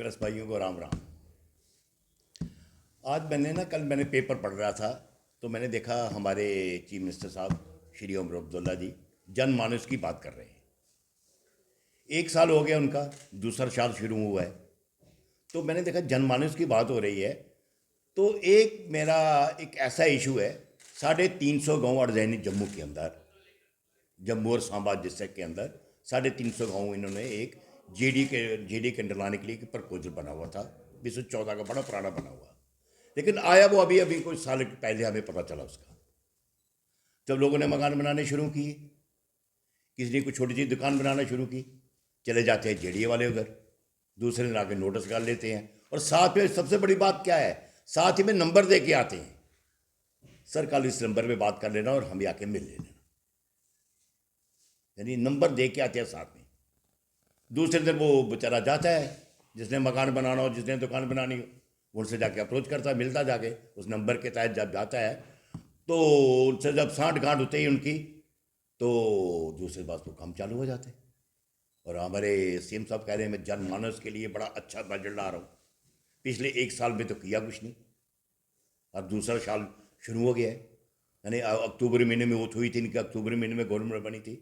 Press भाइयों को राम राम। आज कल मैंने पेपर पढ़ रहा था तो मैंने देखा हमारे चीफ मिनिस्टर साहब श्री ओमर अब्दुल्ला जी जनमानस की बात कर रहे हैं। 1 साल हो गया उनका, दूसरा साल शुरू हुआ है। तो मैंने देखा जनमानस की बात हो रही है तो मेरा एक ऐसा इशू है। 350 गाँव अड़ जाए जम्मू के अंदर, जम्मू और सांबा डिस्ट्रिक्ट के अंदर 350 गाँव इन्होंने एक जेडी के अंडर लाने के लिए एक प्रपोजल बना हुआ था। 2014 का बड़ा पुराना बना हुआ, लेकिन आया वो अभी कुछ साल पहले हमें पता चला उसका। जब लोगों ने मकान बनाने शुरू किए, किसी ने कुछ छोटी सी दुकान बनाना शुरू की, चले जाते हैं जेडीए वाले उधर, दूसरे ने आके नोटिस कर लेते हैं। और साथ में सबसे बड़ी बात क्या है, साथ ही में नंबर दे के आते हैं, सर कल इस नंबर पे बात कर लेना और हमें आके मिल लेना। यानी नंबर दे के आते हैं साथ में। दूसरे दिन वो बेचारा जाता है, जिसने मकान बनाना हो, जिसने दुकान बनानी हो, उनसे जाके अप्रोच करता है, मिलता जाके उस नंबर के तहत जब जाता है तो उनसे जब साठ गांठ होते ही उनकी, तो दूसरे बात तो काम चालू हो जाते हैं। और हमारे सीएम साहब कह रहे हैं मैं जनमानस के लिए बड़ा अच्छा बजट ला रहा हूँ। पिछले 1 साल में तो किया कुछ नहीं, अब दूसरा साल शुरू हो गया है। यानी अक्टूबर महीने में वोट हुई थी इनकी, अक्टूबर महीने में गवर्नमेंट बनी थी।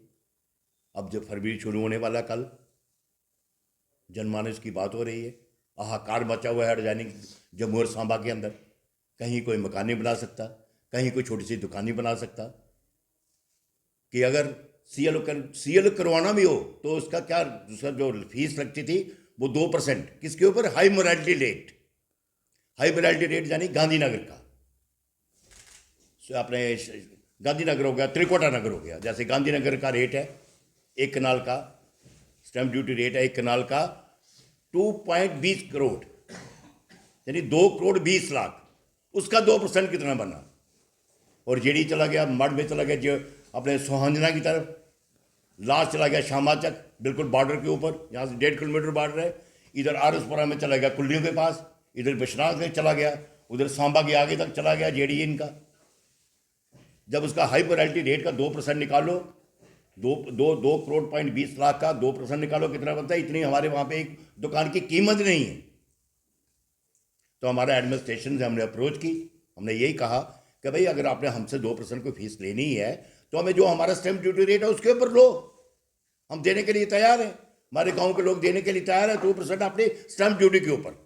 अब जब फरवरी शुरू होने वाला, कल जनमानस की बात हो रही है। हाहाकार मचा हुआ है हड़जानी जम्मू और सांबा के अंदर। कहीं कोई मकान नहीं बना सकता, कहीं कोई छोटी सी दुकान नहीं बना सकता। कि अगर सीएल करवाना भी हो तो उसका क्या, उसका जो फीस लगती थी वो 2%, किसके ऊपर, high morality rate. High morality rate यानी गांधीनगर का, अपने गांधीनगर हो गया, त्रिकोटा नगर हो गया। जैसे गांधीनगर का रेट है, एक कनाल का स्टैंप ड्यूटी रेट है, एक कनाल का 2.20 करोड़, यानी 2,20,00,000। उसका 2% कितना बना। और जेडी चला गया, मड में चला गया, जो अपने सोहांजना की तरफ, लास्ट चला गया शामाचक, बिल्कुल बॉर्डर के ऊपर, यहाँ से 1.5 किलोमीटर बॉर्डर है। इधर आरसपुरा में चला गया कुल्लियों के पास, इधर बिश्नाथ में चला गया, उधर सांबा के आगे तक चला गया जेडी इनका। जब उसका हाई प्रायोरिटी रेट का 2% निकालो, 2,20,00,000 का 2% निकालो, कितना बनता है? इतनी हमारे वहाँ पे एक दुकान की कीमत नहीं है। तो हमारा एडमिनिस्ट्रेशन से हमने अप्रोच की, हमने यही कहा कि भाई अगर आपने हमसे 2% को फीस लेनी है तो हमें जो हमारा स्टैंप ड्यूटी रेट है उसके ऊपर लो, हम देने के लिए तैयार हैं। हमारे गांव के लोग देने के लिए तैयार है 2% अपने स्टैंप ड्यूटी के ऊपर।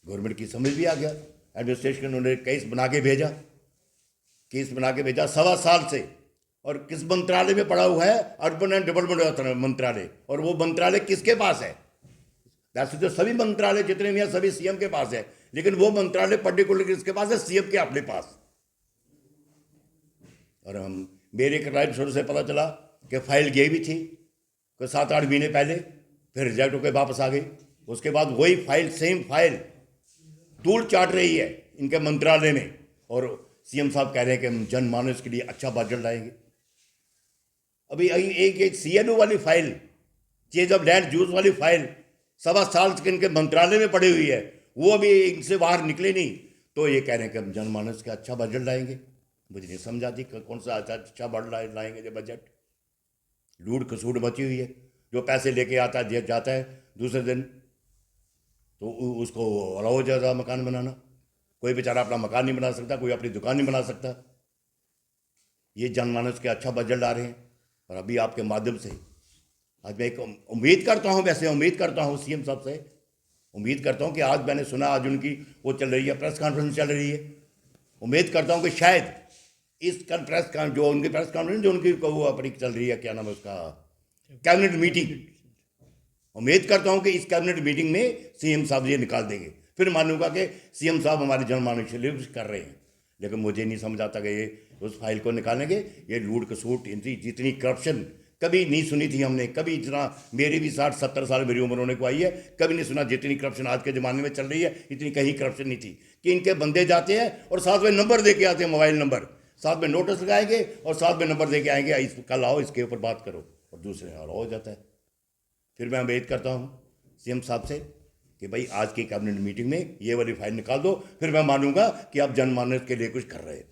गवर्नमेंट की समझ भी आ गया, एडमिनिस्ट्रेशन उन्होंने केस बना के भेजा, 1.25 साल से। और किस मंत्रालय में पड़ा हुआ है? अर्बन एंड डेवलपमेंट मंत्रालय। और वो मंत्रालय किसके पास है? वैसे तो सभी मंत्रालय जितने भी हैं सभी सीएम के पास है, लेकिन वो मंत्रालय पर्टिकुलर किसके पास है? सीएम के अपने पास। और मेरे क्लाइंट शुरू से पता चला कि फाइल गई भी थी कोई 7-8 महीने पहले, फिर रिजेक्ट होकर वापस आ गई। उसके बाद वही फाइल, सेम फाइल धूल चाट रही है इनके मंत्रालय में। और सीएम साहब कह रहे हैं कि हम जनमानस के लिए अच्छा बजट लाएंगे। अभी एक सीएनओ वाली file, change of land use वाली फाइल 1.25 साल से इनके मंत्रालय में पड़ी हुई है, वो अभी इनसे बाहर निकले नहीं। तो ये कह रहे हैं कि हम जनमानस का अच्छा बजट लाएंगे। मुझे नहीं समझ आती कौन सा अच्छा बजट लाएंगे। जो बजट लूट खसूट मची हुई है, जो पैसे लेके आता है जाता है दूसरे दिन, तो उसको अलाउ हो जाता मकान बनाना। कोई बेचारा अपना मकान नहीं बना सकता, कोई अपनी दुकान नहीं बना सकता। ये जनमानस के अच्छा बजट ला रहे हैं। और अभी आपके माध्यम से आज मैं एक उम्मीद करता हूँ, वैसे उम्मीद करता हूँ सीएम साहब से, उम्मीद करता हूँ कि आज मैंने सुना आज उनकी वो चल रही है, प्रेस कॉन्फ्रेंस चल रही है। उम्मीद करता हूँ कि शायद इस जो उनकी प्रेस कॉन्फ्रेंस, जो उनकी वो अपनी चल रही है, क्या नाम है उसका, कैबिनेट मीटिंग, उम्मीद करता हूँ कि इस कैबिनेट मीटिंग में सीएम साहब ये निकाल देंगे। फिर मानूंगा कि सीएम साहब हमारे जनमानस के लिए कुछ कर रहे हैं। लेकिन मुझे नहीं समझ आता कि ये उस फाइल को निकालेंगे। ये लूट खसूट, इनकी जितनी करप्शन कभी नहीं सुनी थी हमने, कभी इतना, मेरी भी 60-70 साल मेरी उम्र होने को आई है, कभी नहीं सुना जितनी करप्शन आज के ज़माने में चल रही है, इतनी कहीं करप्शन नहीं थी। कि इनके बंदे जाते हैं और साथ में नंबर दे के आते हैं, मोबाइल नंबर, साथ में नोटिस लगाएंगे और साथ में नंबर दे के आएंगे, इस कल आओ इसके ऊपर बात करो, और दूसरे और हो जाता है। फिर मैं उम्मीद करता हूँ सीएम साहब से कि भाई आज की कैबिनेट मीटिंग में ये वाली फाइल निकाल दो, फिर मैं मानूंगा कि आप जनमानस के लिए कुछ कर रहे हैं।